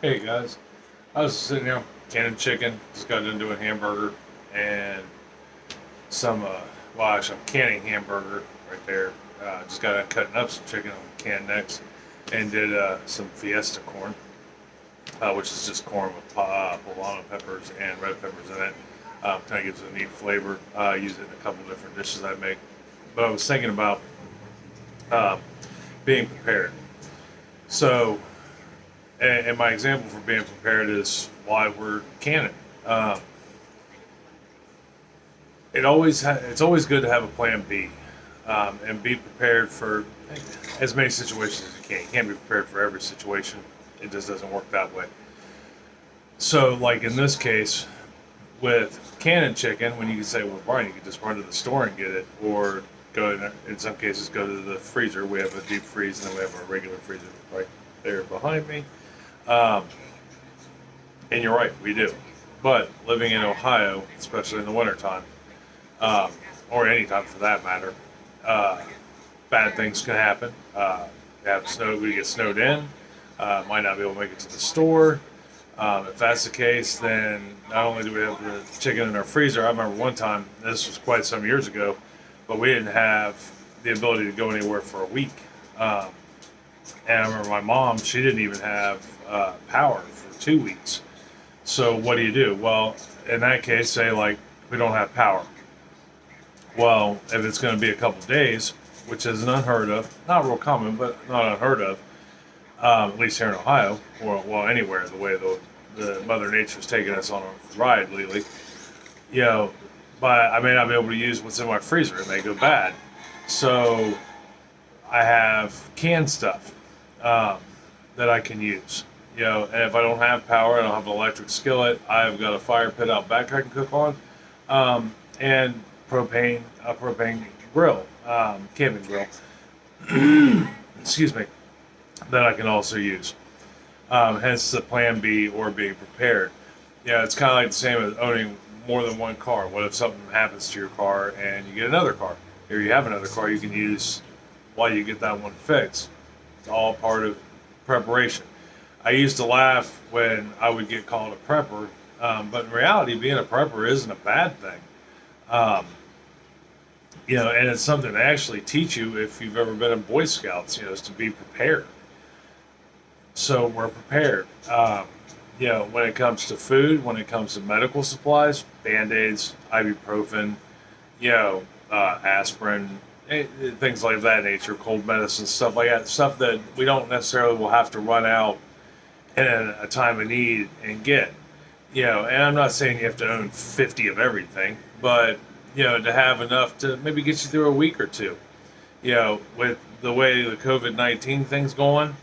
Hey guys, I was sitting here canning chicken. Just got done doing hamburger and some. Actually, I'm canning hamburger right there. Just got done cutting up some chicken on canned necks and did some Fiesta corn, which is just corn with poblano peppers and red peppers in it. Kind of gives it a neat flavor. Use it in a couple different dishes I make. But I was thinking about um, being prepared. So and my example for being prepared is why we're canning. Um, it's always good to have a plan B, and be prepared for as many situations as you can. You can't be prepared for every situation. It just doesn't work that way. So, like in this case, with canning chicken, when you can say, well, Brian, you can just run to the store and get it, or in some cases, go to the freezer. We have a deep freeze, and then we have our regular freezer right there behind me. Um, and you're right, we do. But living in Ohio, especially in the wintertime, um, or any time for that matter, uh, bad things can happen. We get snowed in, might not be able to make it to the store. If that's the case, then not only do we have the chicken in our freezer, I remember one time, this was quite some years ago, but we didn't have the ability to go anywhere for a week. Um, and I remember my mom, she didn't even have power for 2 weeks. So what do you do? Well, in that case, say like we don't have power. Well, if it's going to be a couple days, which is an unheard of, not real common, but not unheard of, at least here in Ohio, or well, anywhere, the way the Mother Nature's taking us on a ride lately, you know, but I may not be able to use what's in my freezer. It may go bad. So I have canned stuff um, that I can use. And if I don't have power, I don't have an electric skillet. I've got a fire pit out back I can cook on, and a propane grill, camping grill. Excuse me, that I can also use. Hence the plan B or being prepared. It's kind of like the same as owning more than one car. What if something happens to your car and you get another car? Or you have another car you can use while you get that one fixed. It's all part of preparation. I used to laugh when I would get called a prepper, but in reality, being a prepper isn't a bad thing. Um, and it's something they actually teach you if you've ever been in Boy Scouts, is to be prepared. So we're prepared. When it comes to food, when it comes to medical supplies, Band-Aids, ibuprofen, aspirin, things like that nature, cold medicine, stuff like that, stuff that we don't necessarily will have to run out in a time of need and get. And I'm not saying you have to own 50 of everything, but, to have enough to maybe get you through a week or two. With the way the COVID-19 thing's going,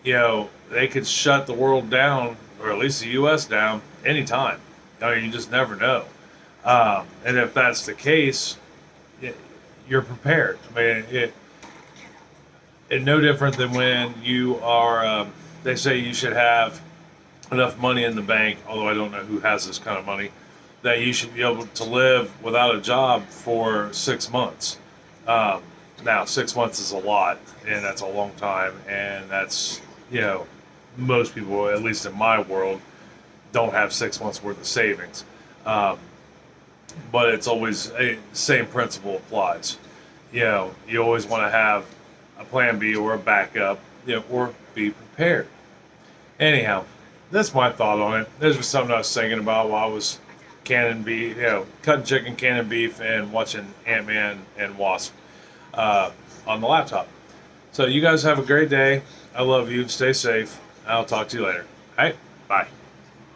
they could shut the world down, or at least the U.S. down, anytime. You just never know. And if that's the case, you're prepared. I mean, it's no different than when you are, they say you should have enough money in the bank, although I don't know who has this kind of money, that you should be able to live without a job for 6 months. Now, 6 months is a lot, and that's a long time, and that's, most people, at least in my world, don't have 6 months worth of savings. But it's always same principle applies. You always want to have a plan B or a backup, or be prepared. Anyhow, that's my thought on it. This was something I was thinking about while I was canning beef, cutting chicken, canning beef, and watching Ant-Man and Wasp on the laptop. So you guys have a great day. I love you. Stay safe. I'll talk to you later. All right, bye.